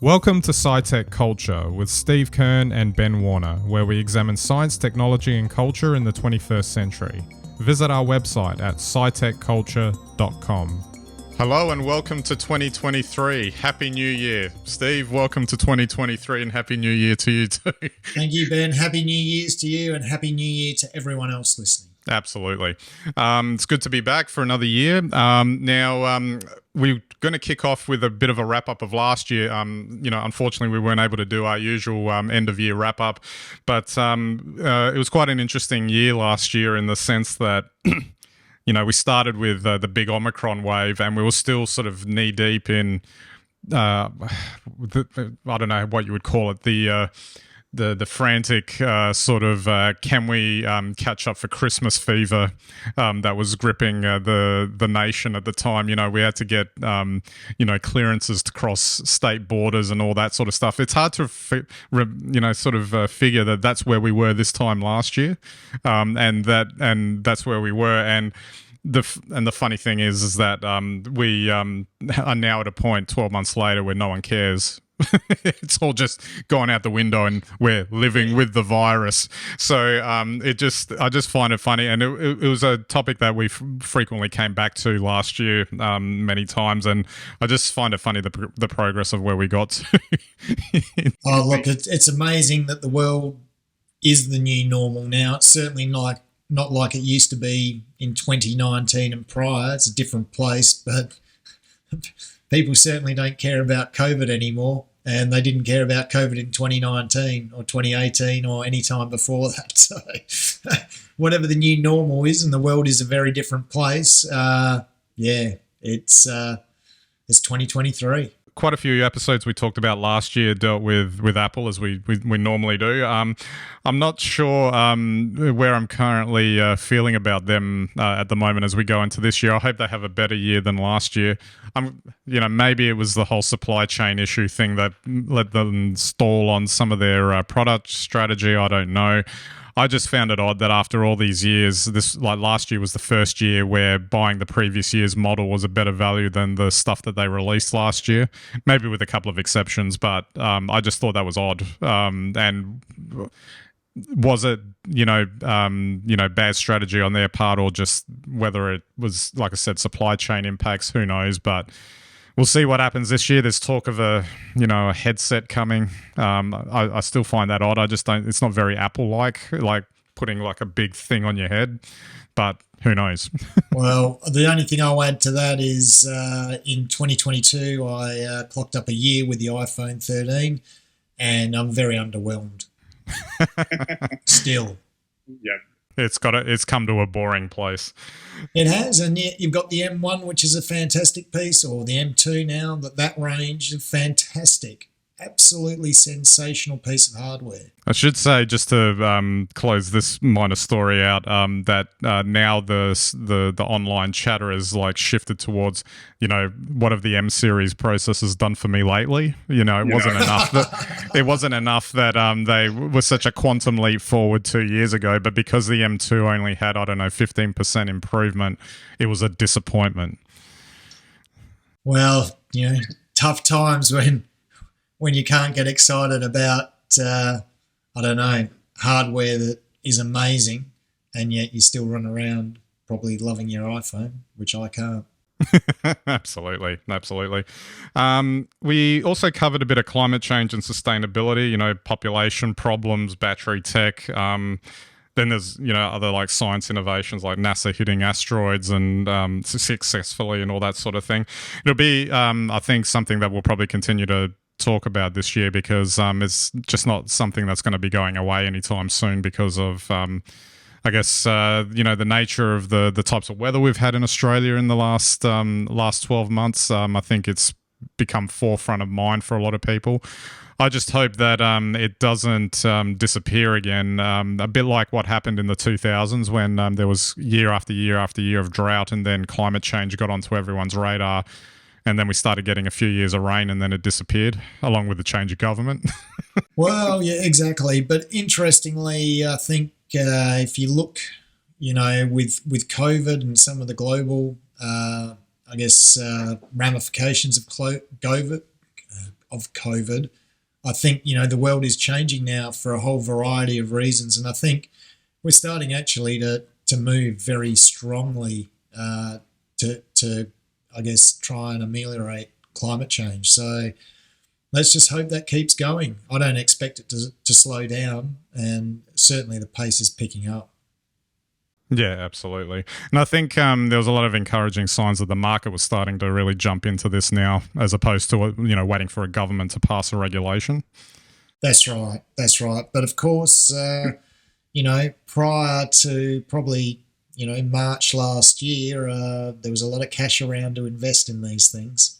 Welcome to SciTech Culture with Steve Kern and Ben Warner, where we examine science, technology and culture in the 21st century. Visit our website at scitechculture.com. Hello and welcome to 2023. Happy New Year. Steve, welcome to 2023 and Happy New Year to you too. Thank you, Ben. Happy New Year's to you and Happy New Year to everyone else listening. Absolutely. It's good to be back for another year. We're going to kick off with a bit of a wrap-up of last year. Unfortunately, we weren't able to do our usual end-of-year wrap-up, but it was quite an interesting year last year in the sense that we started with the big Omicron wave, and we were still sort of knee-deep in, I don't know what you would call it, the frantic can we catch up for Christmas fever that was gripping the nation at the time. We had to get clearances to cross state borders and all that sort of stuff. It's hard to figure that that's where we were this time last year, and that's where we were. And the funny thing is that we are now at a point 12 months later where no one cares. It's all just gone out the window and we're living with the virus. So I just find it funny, and it was a topic that we frequently came back to last year many times, and I just find it funny the progress of where we got to. Look, it's amazing that the world is the new normal now. It's certainly not like it used to be in 2019 and prior. It's a different place, but people certainly don't care about COVID anymore, and they didn't care about COVID in 2019 or 2018 or any time before that. So whatever the new normal is, and the world is a very different place, it's 2023. Quite a few episodes we talked about last year dealt with Apple, as we normally do. I'm not sure where I'm currently feeling about them at the moment as we go into this year. I hope they have a better year than last year. Maybe it was the whole supply chain issue thing that let them stall on some of their product strategy. I don't know. I just found it odd that after all these years, last year was the first year where buying the previous year's model was a better value than the stuff that they released last year. Maybe with a couple of exceptions, but I just thought that was odd. And was it, bad strategy on their part, or just whether it was, like I said, supply chain impacts? Who knows? But we'll see what happens this year. There's talk of a headset coming. I still find that odd. I just don't. It's not very Apple-like putting like a big thing on your head. But who knows? Well, the only thing I'll add to that is in 2022, I clocked up a year with the iPhone 13, and I'm very underwhelmed. Still. Yeah. It's come to a boring place. It has, and yet you've got the M1, which is a fantastic piece, or the M2 now. That range is fantastic, absolutely sensational piece of hardware. I should say, just to close this minor story out, that now the online chatter is like shifted towards, what have the M series processors done for me lately? It wasn't enough that they were such a quantum leap forward 2 years ago, but because the M2 only had 15% improvement, it was a disappointment. Well, tough times when you can't get excited about hardware that is amazing, and yet you still run around probably loving your iPhone, which I can't. Absolutely. We also covered a bit of climate change and sustainability, population problems, battery tech. Then there's, other like science innovations like NASA hitting asteroids and successfully and all that sort of thing. It'll be, I think, something that we'll probably continue to talk about this year, because it's just not something that's going to be going away anytime soon because of the nature of the types of weather we've had in Australia in the last 12 months. I think it's become forefront of mind for a lot of people. I just hope that it doesn't disappear again, a bit like what happened in the 2000s when there was year after year after year of drought, and then climate change got onto everyone's radar. And then we started getting a few years of rain, and then it disappeared along with the change of government. Well, yeah, exactly. But interestingly, I think if you look, with COVID and some of the global, ramifications of COVID, of COVID. I think, the world is changing now for a whole variety of reasons. And I think we're starting actually to move very strongly to, I guess, try and ameliorate climate change. So let's just hope that keeps going. I don't expect it to slow down, and certainly the pace is picking up. Yeah, absolutely. And I think there was a lot of encouraging signs that the market was starting to really jump into this now, as opposed to, waiting for a government to pass a regulation. That's right. But of course, prior to probably, March last year, there was a lot of cash around to invest in these things.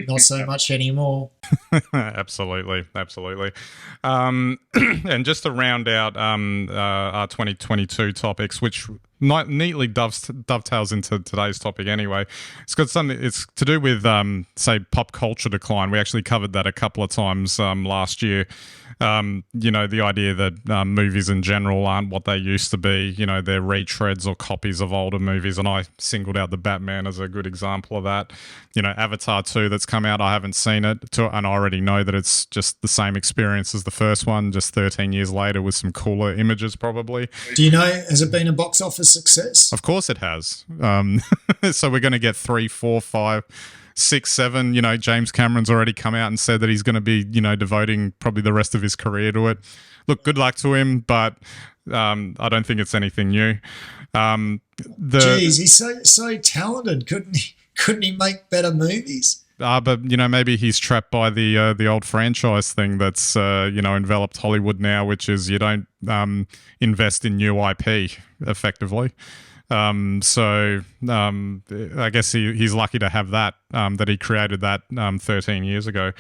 Not so much anymore. Absolutely. And just to round out our 2022 topics, which neatly dovetails into today's topic anyway. It's to do with, say, pop culture decline. We actually covered that a couple of times last year. The idea that movies in general aren't what they used to be. They're retreads or copies of older movies, and I singled out the Batman as a good example of that. Avatar 2 that's come out, I haven't seen it, and I already know that it's just the same experience as the first one, just 13 years later with some cooler images probably. Do you know, has it been a box office success? Of course it has. So we're going to get 3, 4, 5, 6, 7. James Cameron's already come out and said that he's going to be, devoting probably the rest of his career to it. Look, good luck to him, but I don't think it's anything new. Jeez, he's so talented. Couldn't he make better movies? But maybe he's trapped by the old franchise thing that's enveloped Hollywood now, which is you don't invest in new IP effectively. So I guess he's lucky to have that he created that 13 years ago.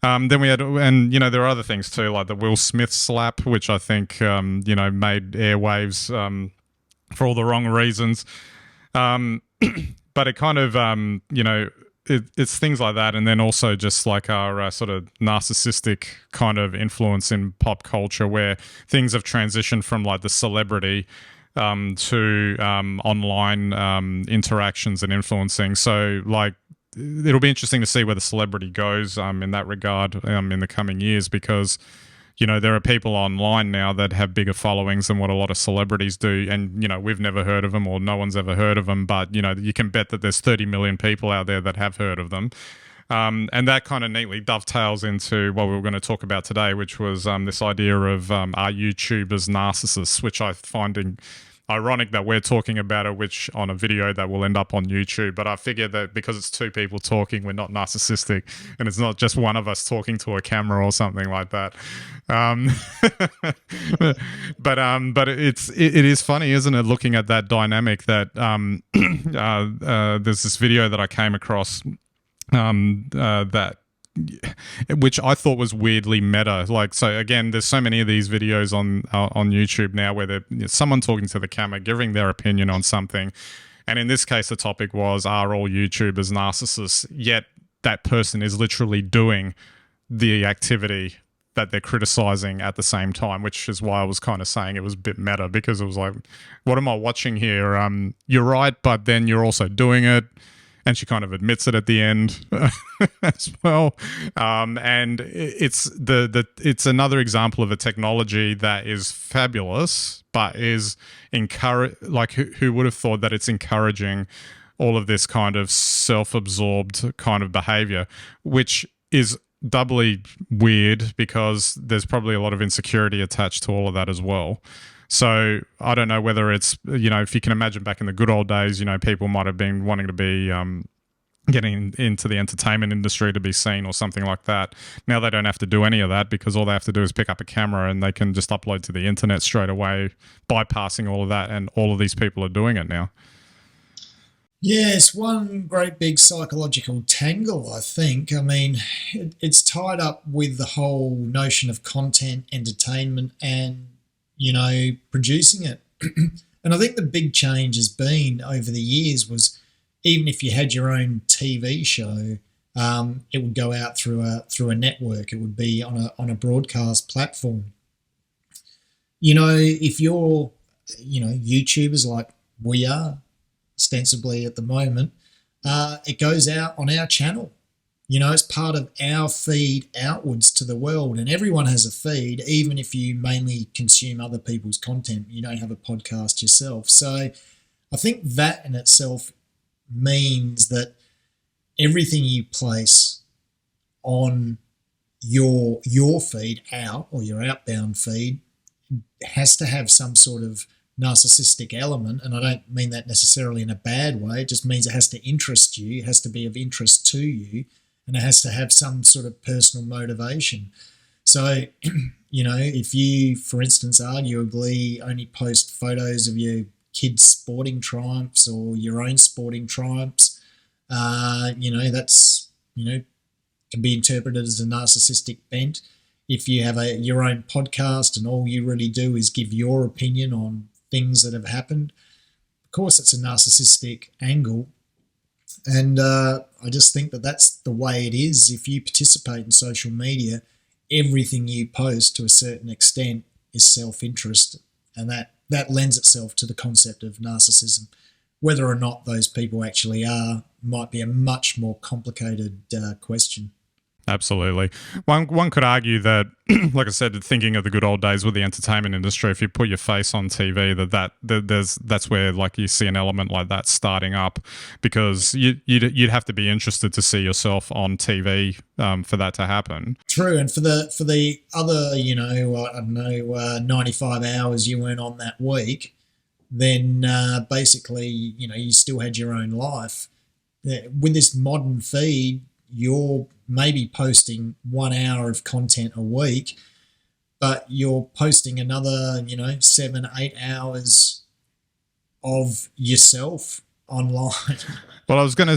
Then we had, and there are other things too, like the Will Smith slap, which I think made airwaves for all the wrong reasons. But it kind of it's things like that, and then also just like our sort of narcissistic kind of influence in pop culture, where things have transitioned from like the celebrity to online interactions and influencing. So like it'll be interesting to see where the celebrity goes in that regard in the coming years, because there are people online now that have bigger followings than what a lot of celebrities do, and we've never heard of them, or no one's ever heard of them, but you can bet that there's 30 million people out there that have heard of them. And that kind of neatly dovetails into what we were going to talk about today, which was this idea of are YouTubers narcissists, which I find ironic that we're talking about it, which on a video that will end up on YouTube. But I figure that because it's two people talking, we're not narcissistic, and it's not just one of us talking to a camera or something like that. But it is funny, isn't it, looking at that dynamic that there's this video that I came across that which I thought was weirdly meta. Like, so again, there's so many of these videos on YouTube now where they're someone talking to the camera, giving their opinion on something. And in this case, the topic was, are all YouTubers narcissists? Yet that person is literally doing the activity that they're criticizing at the same time, which is why I was kind of saying it was a bit meta, because it was like, what am I watching here? You're right, but then you're also doing it. And she kind of admits it at the end as well. And it's it's another example of a technology that is fabulous, but is who would have thought that it's encouraging all of this kind of self-absorbed kind of behavior, which is doubly weird because there's probably a lot of insecurity attached to all of that as well. So I don't know whether it's, if you can imagine back in the good old days, people might have been wanting to be getting into the entertainment industry to be seen or something like that. Now they don't have to do any of that, because all they have to do is pick up a camera and they can just upload to the internet straight away, bypassing all of that. And all of these people are doing it now. Yeah, it's one great big psychological tangle, I think. I mean, it's tied up with the whole notion of content, entertainment, and producing it. And I think the big change has been over the years was, even if you had your own TV show, it would go out through a network. It would be on a broadcast platform. If you're, YouTubers like we are ostensibly at the moment, it goes out on our channel. It's part of our feed outwards to the world, and everyone has a feed, even if you mainly consume other people's content. You don't have a podcast yourself. So I think that in itself means that everything you place on your feed out, or your outbound feed, has to have some sort of narcissistic element. And I don't mean that necessarily in a bad way. It just means it has to interest you, it has to be of interest to you, and it has to have some sort of personal motivation. So, if you, for instance, arguably only post photos of your kids' sporting triumphs or your own sporting triumphs, that's, can be interpreted as a narcissistic bent. If you have your own podcast and all you really do is give your opinion on things that have happened, of course it's a narcissistic angle. And I just think that that's the way it is. If you participate in social media, everything you post to a certain extent is self-interest, and that lends itself to the concept of narcissism. Whether or not those people actually are might be a much more complicated question. Absolutely. One could argue that, like I said, thinking of the good old days with the entertainment industry, if you put your face on TV, that's where, like, you see an element like that starting up, because you'd have to be interested to see yourself on TV for that to happen. True, and for the other 95 hours you weren't on that week, then basically you still had your own life. With this modern feed, you're maybe posting 1 hour of content a week, but you're posting another 7-8 hours of yourself online. Well, I was going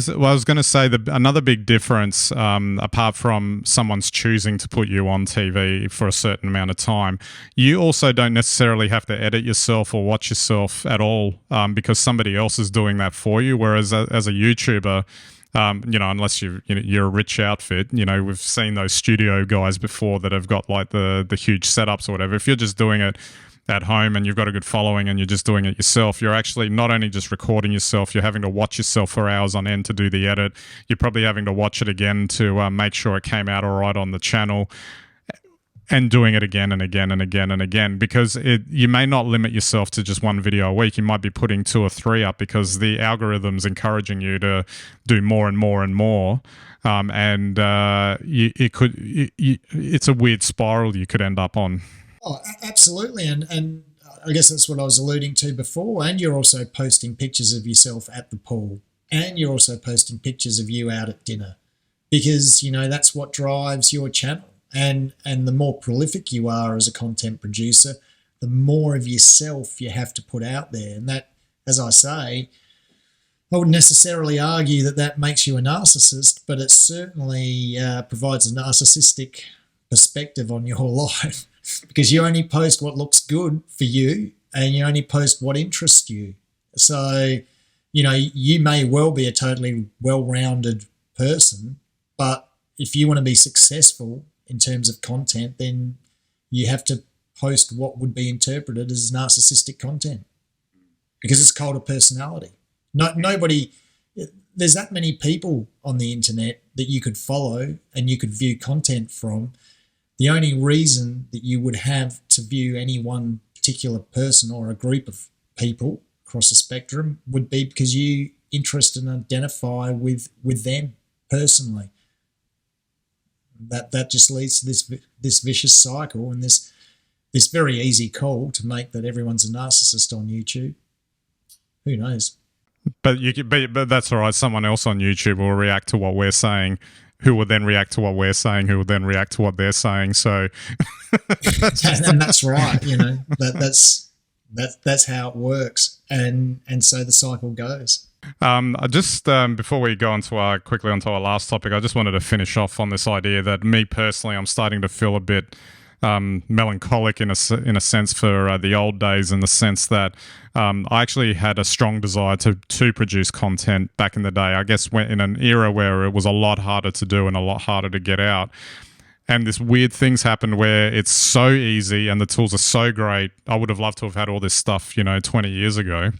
to say that another big difference, apart from someone's choosing to put you on TV for a certain amount of time, you also don't necessarily have to edit yourself or watch yourself at all, because somebody else is doing that for you. Whereas as a YouTuber, unless you're a rich outfit, we've seen those studio guys before that have got like the huge setups or whatever. If you're just doing it at home and you've got a good following and you're just doing it yourself, you're actually not only just recording yourself, you're having to watch yourself for hours on end to do the edit. You're probably having to watch it again to make sure it came out all right on the channel, and doing it again and again and again and again, because you may not limit yourself to just one video a week. You might be putting 2 or 3 up because the algorithm's encouraging you to do more and more and more. It's a weird spiral you could end up on. Oh, absolutely. And I guess that's what I was alluding to before. And you're also posting pictures of yourself at the pool, and you're also posting pictures of you out at dinner, because, that's what drives your channel. And the more prolific you are as a content producer, the more of yourself you have to put out there. And that, as I say, I wouldn't necessarily argue that makes you a narcissist, but it certainly provides a narcissistic perspective on your life, because you only post what looks good for you, and you only post what interests you. So, you may well be a totally well-rounded person, but if you want to be successful in terms of content, then you have to post what would be interpreted as narcissistic content, because it's cult of personality. Nobody, there's that many people on the internet that you could follow and you could view content from. The only reason that you would have to view any one particular person or a group of people across the spectrum would be because you interest and identify with them personally. That just leads to this vicious cycle and this very easy call to make that everyone's a narcissist on YouTube. Who knows? But that's all right. Someone else on YouTube will react to what we're saying, who will then react to what we're saying, who will then react to what they're saying. So and that's right. That's how it works, and so the cycle goes. Before we go quickly onto our last topic, I just wanted to finish off on this idea that me personally, I'm starting to feel a bit melancholic in a sense for the old days, in the sense that I actually had a strong desire to produce content back in the day. I guess in an era where it was a lot harder to do and a lot harder to get out. And this weird things happened where it's so easy and the tools are so great. I would have loved to have had all this stuff, 20 years ago.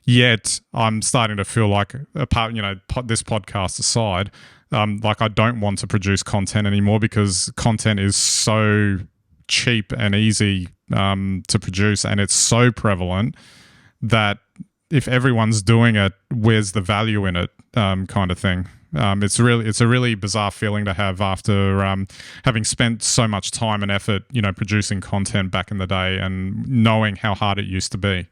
Yet I'm starting to feel like, apart, this podcast aside, like I don't want to produce content anymore because content is so cheap and easy to produce, and it's so prevalent that if everyone's doing it, where's the value in it, kind of thing. It's a really bizarre feeling to have after having spent so much time and effort, producing content back in the day and knowing how hard it used to be.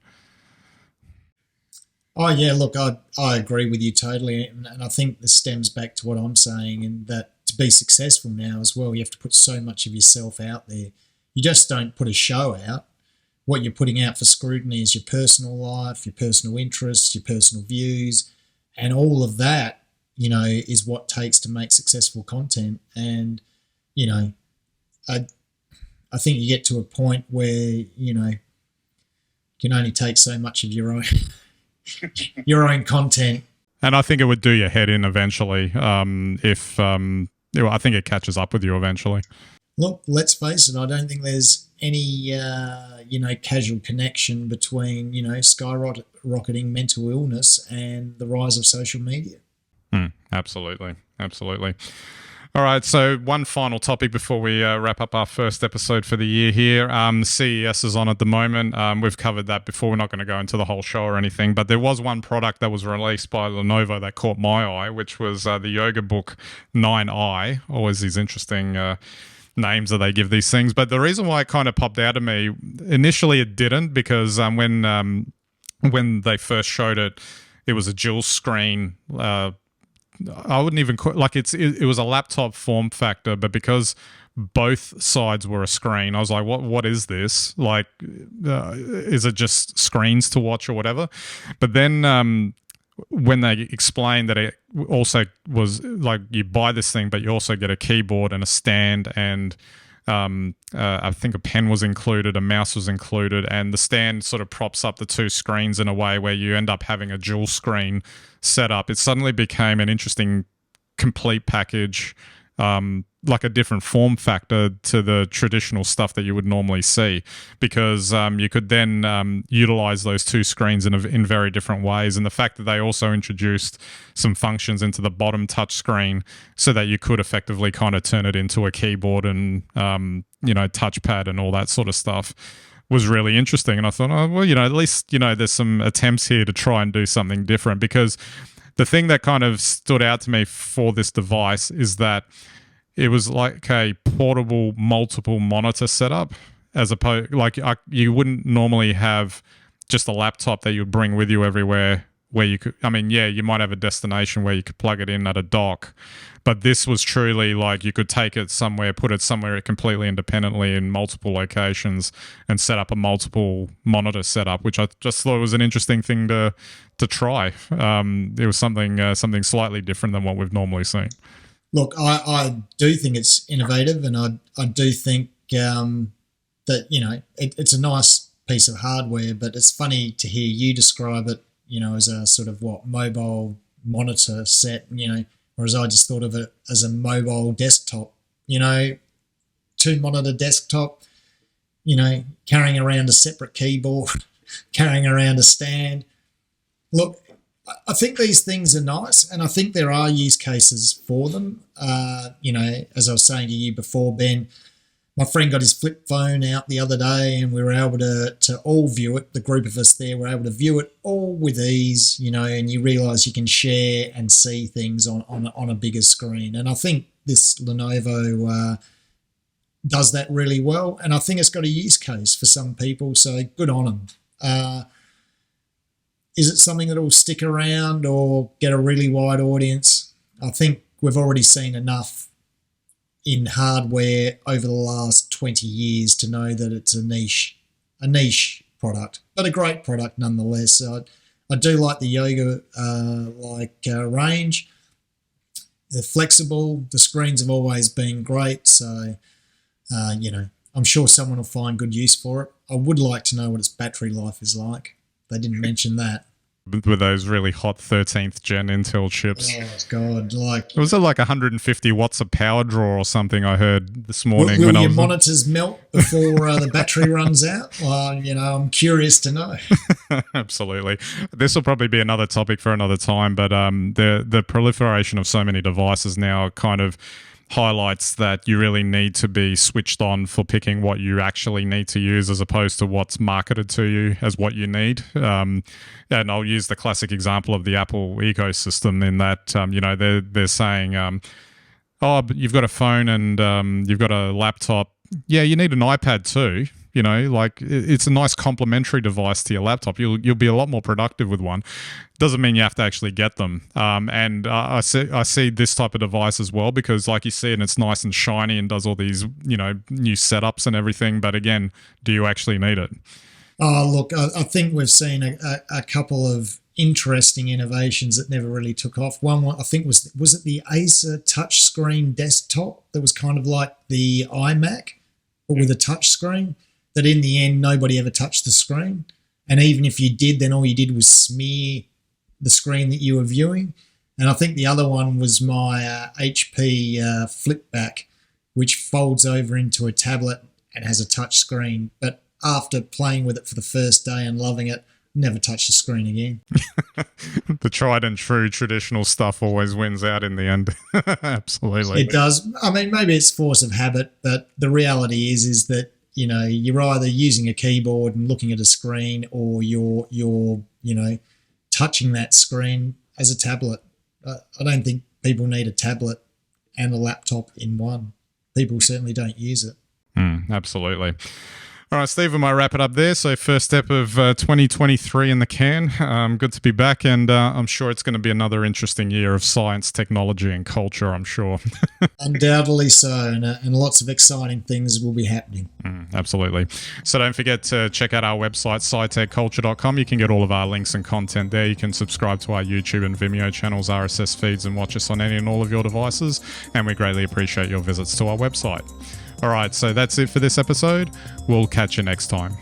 Oh yeah, look, I agree with you totally, and I think this stems back to what I'm saying, and that to be successful now as well, you have to put so much of yourself out there. You just don't put a show out. What you're putting out for scrutiny is your personal life, your personal interests, your personal views, and all of that, is what takes to make successful content. And I think you get to a point where you can only take so much of your own your own content. And I think it would do your head in eventually if I think it catches up with you eventually. Look, let's face it, I don't think there's any, casual connection between, skyrocketing mental illness and the rise of social media. Absolutely. All right, so one final topic before we wrap up our first episode for the year here. CES is on at the moment. We've covered that before. We're not going to go into the whole show or anything, but there was one product that was released by Lenovo that caught my eye, which was the Yoga Book 9i. Always these interesting names that they give these things. But the reason why it kind of popped out of me, initially it didn't, because when they first showed it, it was a dual screen I wouldn't even like it was a laptop form factor, but because both sides were a screen, I was like, what is this? Like, is it just screens to watch or whatever? But then when they explained that it also was like you buy this thing, but you also get a keyboard and a stand and I think a pen was included, a mouse was included, and the stand sort of props up the two screens in a way where you end up having a dual screen setup. It suddenly became an interesting complete package, like a different form factor to the traditional stuff that you would normally see, because you could then utilize those two screens in very different ways. And the fact that they also introduced some functions into the bottom touch screen so that you could effectively kind of turn it into a keyboard and touchpad and all that sort of stuff was really interesting. And I thought, at least there's some attempts here to try and do something different, because the thing that kind of stood out to me for this device is that it was like a portable multiple monitor setup, as opposed you wouldn't normally have just a laptop that you'd bring with you everywhere where you could, you might have a destination where you could plug it in at a dock, but this was truly like you could take it somewhere, put it somewhere completely independently in multiple locations and set up a multiple monitor setup, which I just thought was an interesting thing to try. It was something slightly different than what we've normally seen. Look, I do think it's innovative, and I do think that it's a nice piece of hardware, but it's funny to hear you describe it, as a sort of mobile monitor set, whereas I just thought of it as a mobile desktop, 2-monitor desktop, carrying around a separate keyboard, carrying around a stand. Look, I think these things are nice, and I think there are use cases for them. As I was saying to you before, Ben, my friend got his flip phone out the other day, and we were able to all view it. The group of us there were able to view it all with ease, and you realise you can share and see things on a bigger screen. And I think this Lenovo does that really well, and I think it's got a use case for some people, so good on them. Is it something that will stick around or get a really wide audience? I think we've already seen enough in hardware over the last 20 years to know that it's a niche product, but a great product nonetheless. I do like the Yoga range. They're flexible. The screens have always been great, so I'm sure someone will find good use for it. I would like to know what its battery life is like. They didn't mention that. with those really hot 13th gen Intel chips. Oh God! Like, was it like 150 watts of power draw or something? I heard this morning. Will when your I was monitors melt before the battery runs out? Well, I'm curious to know. Absolutely. This will probably be another topic for another time, but the proliferation of so many devices now kind of highlights that you really need to be switched on for picking what you actually need to use as opposed to what's marketed to you as what you need. And I'll use the classic example of the Apple ecosystem in that, they're saying, oh, but you've got a phone and you've got a laptop. Yeah, you need an iPad too. Like it's a nice complementary device to your laptop. You'll be a lot more productive with one. Doesn't mean you have to actually get them. And I see this type of device as well because, like you see, and it's nice and shiny and does all these new setups and everything. But again, do you actually need it? Oh, look, I think we've seen a couple of interesting innovations that never really took off. One I think was it the Acer touchscreen desktop that was kind of like the iMac but with a touch screen. That in the end, nobody ever touched the screen. And even if you did, then all you did was smear the screen that you were viewing. And I think the other one was my HP Flipback, which folds over into a tablet and has a touch screen. But after playing with it for the first day and loving it, never touched the screen again. The tried and true traditional stuff always wins out in the end. Absolutely. It does. I mean, maybe it's force of habit, but the reality is that you're either using a keyboard and looking at a screen or you're touching that screen as a tablet. I don't think people need a tablet and a laptop in one. People certainly don't use it. Absolutely. All right, Steve, we might wrap it up there. So first step of 2023 in the can. Good to be back, and I'm sure it's going to be another interesting year of science, technology, and culture, I'm sure. Undoubtedly so, and lots of exciting things will be happening. Absolutely. So don't forget to check out our website, scitechculture.com. You can get all of our links and content there. You can subscribe to our YouTube and Vimeo channels, RSS feeds, and watch us on any and all of your devices, and we greatly appreciate your visits to our website. All right, so that's it for this episode. We'll catch you next time.